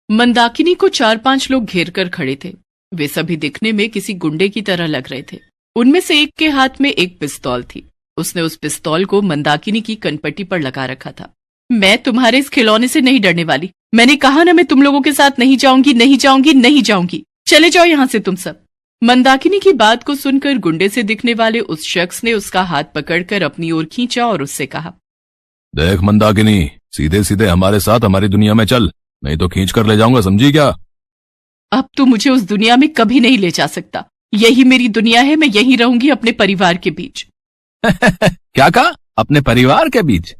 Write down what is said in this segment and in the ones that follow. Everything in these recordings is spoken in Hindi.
मंदाकिनी को 4-5 लोग घेर कर खड़े थे। वे सभी दिखने में किसी गुंडे की तरह लग रहे थे। उनमें से एक के हाथ में एक पिस्तौल थी। उसने उस पिस्तौल को मंदाकिनी की कनपट्टी पर लगा रखा था। मैं तुम्हारे इस खिलौने से नहीं डरने वाली। मैंने कहा ना, मैं तुम लोगों के साथ नहीं जाऊंगी, नहीं जाऊंगी, नहीं जाऊंगी। चले जाओ यहां से तुम सब। मंदाकिनी की बात को सुनकर गुंडे से दिखने वाले उस शख्स ने उसका हाथ पकड़कर अपनी ओर खींचा और उससे कहा, देख मंदाकिनी, सीधे सीधे हमारे साथ हमारी दुनिया में चल, नहीं तो खींच कर ले जाऊंगा, समझी क्या? अब तो मुझे उस दुनिया में कभी नहीं ले जा सकता। यही मेरी दुनिया है, मैं यहीं रहूंगी अपने परिवार के बीच। क्या कहा? अपने परिवार के बीच?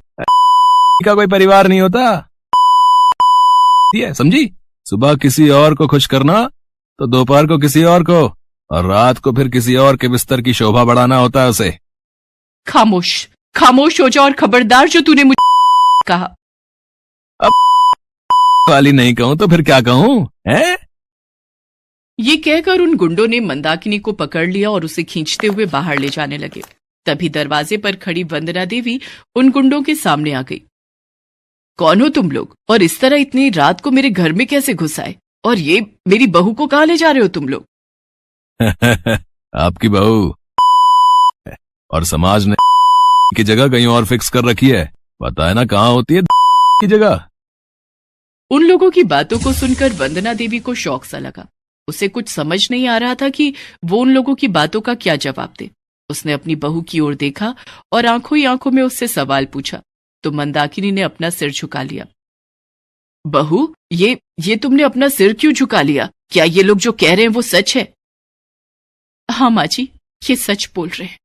का कोई परिवार नहीं होता, समझी? सुबह किसी और को खुश करना तो दोपहर को किसी और को, और रात को फिर किसी और के बिस्तर की शोभा बढ़ाना होता है उसे। खामोश, खामोश हो जा और खबरदार जो तूने मुझे कहा। अब वाली नहीं कहूं तो फिर क्या कहूं, हैं? ये कहकर उन गुंडों ने मंदाकिनी को पकड़ लिया और उसे खींचते हुए बाहर ले जाने लगे। तभी दरवाजे पर खड़ी वंदना देवी उन गुंडों के सामने आ गई। कौन हो तुम लोग, और इस तरह इतनी रात को मेरे घर में कैसे घुस आए? और ये मेरी बहू को कहाँ ले जा रहे हो तुम लोग? आपकी बहू, और समाज ने की जगह कहीं और फिक्स कर रखी है। पता है ना कहाँ होती है की जगह? उन लोगों की बातों को सुनकर वंदना देवी को शौक सा लगा। उसे कुछ समझ नहीं आ रहा था कि वो उन लोगों की बातों का क्या जवाब दे। उसने अपनी बहू की ओर देखा और आंखों ही आंखों में उससे सवाल पूछा तो मंदाकिनी ने अपना सिर झुका लिया। बहू, ये तुमने अपना सिर क्यों झुका लिया? क्या ये लोग जो कह रहे हैं वो सच है? हाँ माँ जी, ये सच बोल रहे हैं।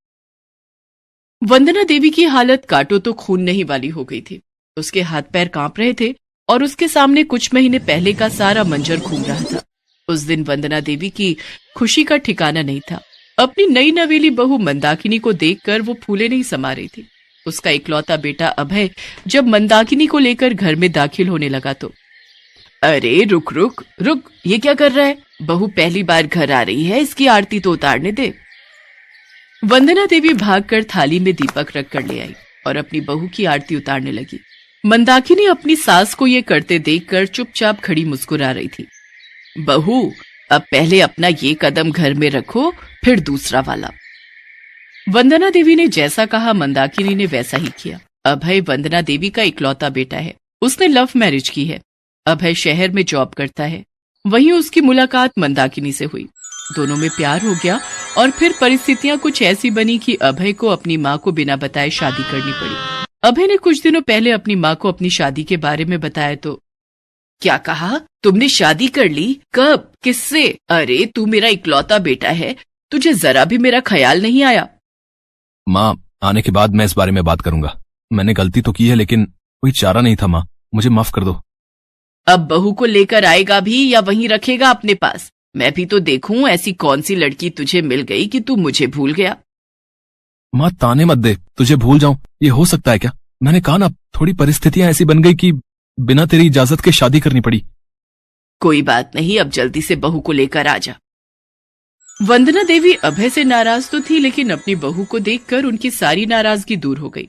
वंदना देवी की हालत काटो तो खून नहीं वाली हो गई थी। उसके हाथ पैर कांप रहे थे और उसके सामने कुछ महीने पहले का सारा मंजर घूम रहा था। उस दिन वंदना देवी की खुशी का ठिकाना नहीं था। अपनी नई नवेली बहू मंदाकिनी को देखकर वो फूले नहीं समा रही थी। उसका इकलौता बेटा अभय जब मंदाकिनी को लेकर घर में दाखिल होने लगा तो, अरे रुक रुक रुक, ये क्या कर रहा है? बहू पहली बार घर आ रही है, इसकी आरती तो उतारने दे। वंदना देवी भागकर थाली में दीपक रखकर ले आई और अपनी बहू की आरती उतारने लगी। मंदाकिनी अपनी सास को ये करते देखकर चुपचाप खड़ी मुस्कुरा रही थी। बहू, अब पहले अपना ये कदम घर में रखो, फिर दूसरा वाला। वंदना देवी ने जैसा कहा मंदाकिनी ने वैसा ही किया। अभय वंदना देवी का इकलौता बेटा है। उसने लव मैरिज की है। अभय शहर में जॉब करता है। वहीं उसकी मुलाकात मंदाकिनी से हुई। दोनों में प्यार हो गया और फिर परिस्थितियां कुछ ऐसी बनी कि अभय को अपनी माँ को बिना बताए शादी करनी पड़ी। अभय ने कुछ दिनों पहले अपनी माँ को अपनी शादी के बारे में बताया तो, क्या कहा? तुमने शादी कर ली? कब? किससे? अरे तू मेरा इकलौता बेटा है, तुझे जरा भी मेरा ख्याल नहीं आया? माँ, आने के बाद मैं इस बारे में बात करूंगा। मैंने गलती तो की है लेकिन कोई चारा नहीं था माँ, मुझे माफ कर दो। अब बहू को लेकर आएगा भी या वहीं रखेगा अपने पास? मैं भी तो देखूं ऐसी कौन सी लड़की तुझे मिल गई कि तू मुझे भूल गया। माँ ताने मत दे, तुझे भूल जाऊं ये हो सकता है क्या? मैंने कहा ना, थोड़ी परिस्थितियां ऐसी बन गई कि बिना तेरी इजाजत के शादी करनी पड़ी। कोई बात नहीं, अब जल्दी से बहू को लेकर आ जा। वंदना देवी अभय से नाराज तो थी लेकिन अपनी बहू को देखकर उनकी सारी नाराजगी दूर हो गई।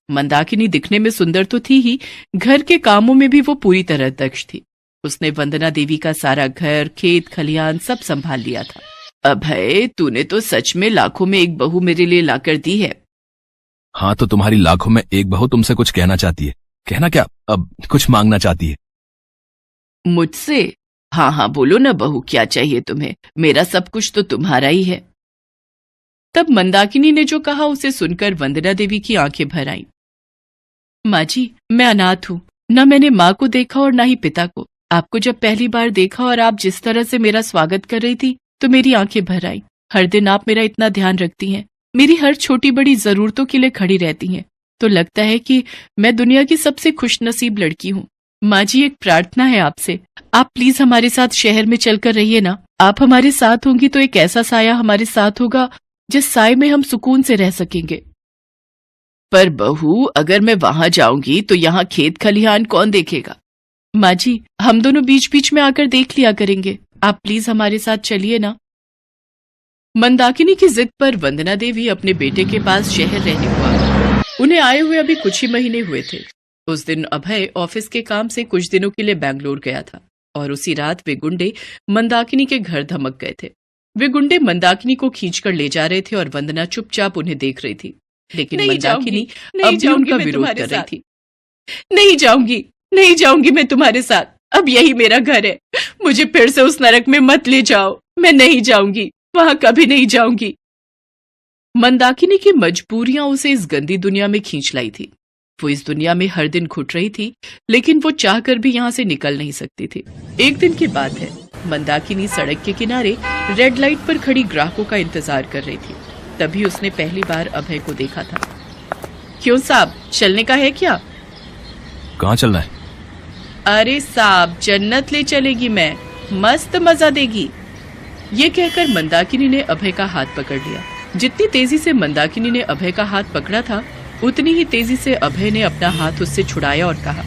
मंदाकिनी दिखने में सुंदर तो थी ही, घर के कामों में भी वो पूरी तरह दक्ष थी। उसने वंदना देवी का सारा घर, खेत खलिहान सब संभाल लिया था। अभय, तूने तो सच में लाखों में एक बहू मेरे लिए लाकर दी है। हाँ तो तुम्हारी लाखों में एक बहू तुमसे कुछ कहना चाहती है। कहना क्या, अब कुछ मांगना चाहती है मुझसे? हाँ हाँ बोलो ना बहू, क्या चाहिए तुम्हें? मेरा सब कुछ तो तुम्हारा ही है। तब मंदाकिनी ने जो कहा उसे सुनकर वंदना देवी की आंखें भर आईं। माँ जी, मैं अनाथ हूँ। न मैंने माँ को देखा और न ही पिता को। आपको जब पहली बार देखा और आप जिस तरह से मेरा स्वागत कर रही थी तो मेरी आंखें भर आईं। हर दिन आप मेरा इतना ध्यान रखती हैं, मेरी हर छोटी बड़ी जरूरतों के लिए खड़ी रहती हैं, तो लगता है कि मैं दुनिया की सबसे खुशनसीब लड़की हूँ। माँ जी, एक प्रार्थना है आपसे, आप प्लीज हमारे साथ शहर में चलकर रहिए ना। आप हमारे साथ होंगी तो एक ऐसा साया हमारे साथ होगा जिस साए में हम सुकून से रह सकेंगे। पर बहू, अगर मैं वहां जाऊंगी तो यहाँ खेत खलिहान कौन देखेगा? माँ जी, हम दोनों बीच बीच में आकर देख लिया करेंगे। आप प्लीज हमारे साथ चलिए ना। मंदाकिनी की जिद पर वंदना देवी अपने बेटे के पास शहर रहने हुआ। उन्हें आए हुए अभी कुछ ही महीने हुए थे। उस दिन अभय ऑफिस के काम से कुछ दिनों के लिए बैंगलोर गया था। और उसी रात वे गुंडे मंदाकिनी के घर धमक गए थे। वे गुंडे मंदाकिनी को खींचकर ले जा रहे थे और वंदना चुपचाप उन्हें देख रही थी, लेकिन मंदाकिनी अब भी उनका विरोध कर रही थी। नहीं जाऊंगी मैं तुम्हारे साथ, अब यही मेरा घर है, मुझे फिर से उस नरक में मत ले जाओ, मैं नहीं जाऊंगी, वहां कभी नहीं जाऊंगी। मंदाकिनी की मजबूरियां उसे इस गंदी दुनिया में खींच लाई थी। वो इस दुनिया में हर दिन घुट रही थी, लेकिन वो चाहकर भी यहाँ से निकल नहीं सकती थी। एक दिन की बात है, मंदाकिनी सड़क के किनारे रेड लाइट पर खड़ी ग्राहकों का इंतजार कर रही थी। तभी उसने पहली बार अभय को देखा था। क्यों साहब, चलने का है क्या? कहाँ चलना है? अरे साहब, जन्नत ले चलेगी मैं, मस्त मजा देगी। ये कहकर मंदाकिनी ने अभय का हाथ पकड़ लिया। जितनी तेजी से मंदाकिनी ने अभय का हाथ पकड़ा था, उतनी ही तेजी से अभय ने अपना हाथ उससे छुड़ाया और कहा,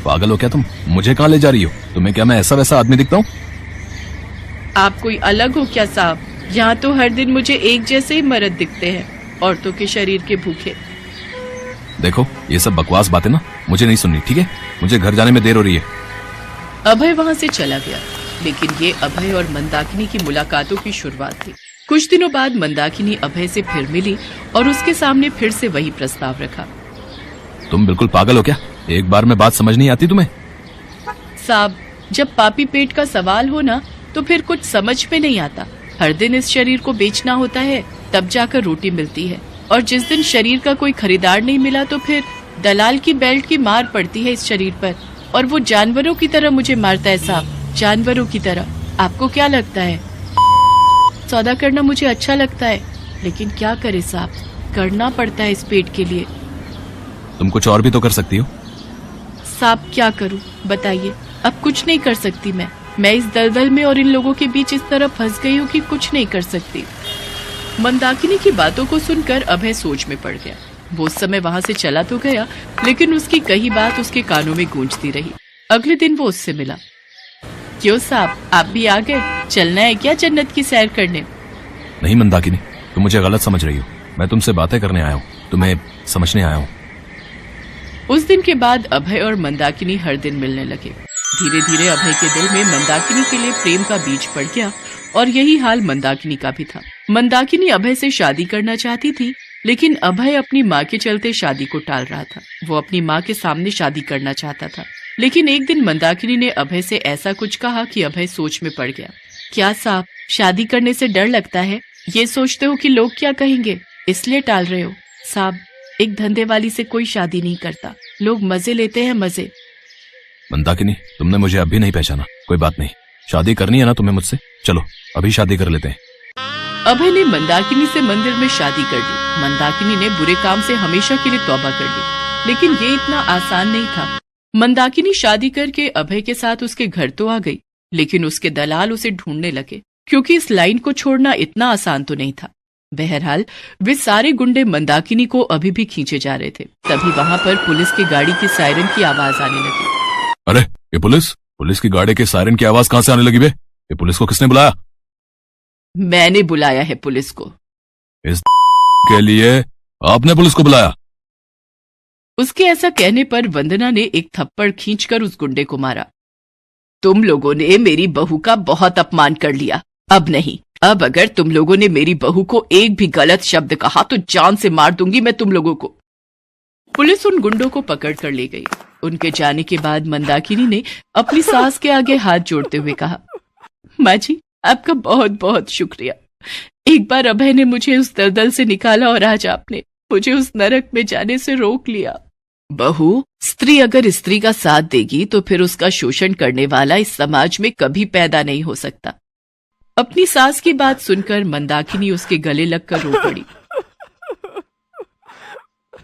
पागल हो क्या तुम? मुझे कहाँ ले जा रही हो? तुम्हें क्या मैं ऐसा वैसा आदमी दिखता हूँ? आप कोई अलग हो क्या साहब? यहाँ तो हर दिन मुझे एक जैसे ही मर्द दिखते हैं, औरतों के शरीर के भूखे। देखो, ये सब बकवास बातें ना मुझे नहीं सुननी, ठीक है? मुझे घर जाने में देर हो रही है। अभय वहाँ से चला गया, लेकिन ये अभय और मंदाकिनी की मुलाकातों की शुरुआत थी। कुछ दिनों बाद मंदाकिनी अभय से फिर मिली और उसके सामने फिर से वही प्रस्ताव रखा। तुम बिल्कुल पागल हो क्या? एक बार में बात समझ नहीं आती तुम्हें? साहब, जब पापी पेट का सवाल हो ना, तो फिर कुछ समझ में नहीं आता। हर दिन इस शरीर को बेचना होता है, तब जाकर रोटी मिलती है, और जिस दिन शरीर का कोई खरीदार नहीं मिला तो फिर दलाल की बेल्ट की मार पड़ती है इस शरीर पर, और वो जानवरों की तरह मुझे मारता है साहब, जानवरों की तरह। आपको क्या लगता है सौदा करना मुझे अच्छा लगता है? लेकिन क्या करे साहब, करना पड़ता है इस पेट के लिए। तुम कुछ और भी तो कर सकती हो। साहब, क्या करूं बताइए? अब कुछ नहीं कर सकती मैं इस दलदल में और इन लोगों के बीच इस तरह फंस गई हूँ कि कुछ नहीं कर सकती। मंदाकिनी की बातों को सुनकर अभय सोच में पड़ गया। वो उस समय वहां से चला तो गया, लेकिन उसकी कही बात उसके कानों में गूंजती रही। अगले दिन वो उससे मिला। क्यों साहब, आप भी आ गए? चलना है क्या जन्नत की सैर करने? नहीं मंदाकिनी, तुम मुझे गलत समझ रही हो। मैं तुमसे बातें करने आया हूँ, तुम्हें समझने आया हूँ। उस दिन के बाद अभय और मंदाकिनी हर दिन मिलने लगे। धीरे धीरे अभय के दिल में मंदाकिनी के लिए प्रेम का बीज पड़ गया, और यही हाल मंदाकिनी का भी था। मंदाकिनी अभय से शादी करना चाहती थी, लेकिन अभय अपनी माँ के चलते शादी को टाल रहा था। वो अपनी माँ के सामने शादी करना चाहता था, लेकिन एक दिन मंदाकिनी ने अभय से ऐसा कुछ कहा कि अभय सोच में पड़ गया। क्या साहब, शादी करने से डर लगता है? ये सोचते हो कि लोग क्या कहेंगे, इसलिए टाल रहे हो? साहब, एक धंधे वाली से कोई शादी नहीं करता, लोग मजे लेते हैं, मजे। मंदाकिनी, तुमने मुझे अभी नहीं पहचाना, कोई बात नहीं। शादी करनी है ना तुम्हें मुझसे? चलो अभी शादी कर लेते हैं। अभय ने मंदाकिनी से मंदिर में शादी कर ली। मंदाकिनी ने बुरे काम से हमेशा के लिए तौबा कर ली, लेकिन ये इतना आसान नहीं था। मंदाकिनी शादी करके अभय के साथ उसके घर तो आ गई, लेकिन उसके दलाल उसे ढूंढने लगे, क्योंकि इस लाइन को छोड़ना इतना आसान तो नहीं था। बहरहाल वे सारे गुंडे मंदाकिनी को अभी भी खींचे जा रहे थे। तभी वहां पर पुलिस की गाड़ी की सायरन की आवाज आने लगी। अरे ये पुलिस की गाड़ी के सायरन की आवाज कहाँ से आने लगी बे? ये पुलिस को किसने बुलाया? मैंने बुलाया है पुलिस को। इस के लिए आपने पुलिस को बुलाया? उसके ऐसा कहने पर वंदना ने एक थप्पड़ खींचकर उस गुंडे को मारा। तुम लोगों ने मेरी बहू का बहुत अपमान कर लिया। अब नहीं, अब अगर तुम लोगों ने मेरी बहू को एक भी गलत शब्द कहा तो जान से मार दूंगी मैं तुम लोगों को। पुलिस उन गुंडों को पकड़ कर ले गई। उनके जाने के बाद मंदाकिनी ने अपनी सास के आगे हाथ जोड़ते हुए कहा, माँ जी, आपका बहुत बहुत शुक्रिया। एक बार अभय ने मुझे उस दलदल से निकाला और आज आपने मुझे उस नरक में जाने से रोक लिया। बहू, स्त्री अगर स्त्री का साथ देगी तो फिर उसका शोषण करने वाला इस समाज में कभी पैदा नहीं हो सकता। अपनी सास की बात सुनकर मंदाकिनी उसके गले लगकर रो पड़ी।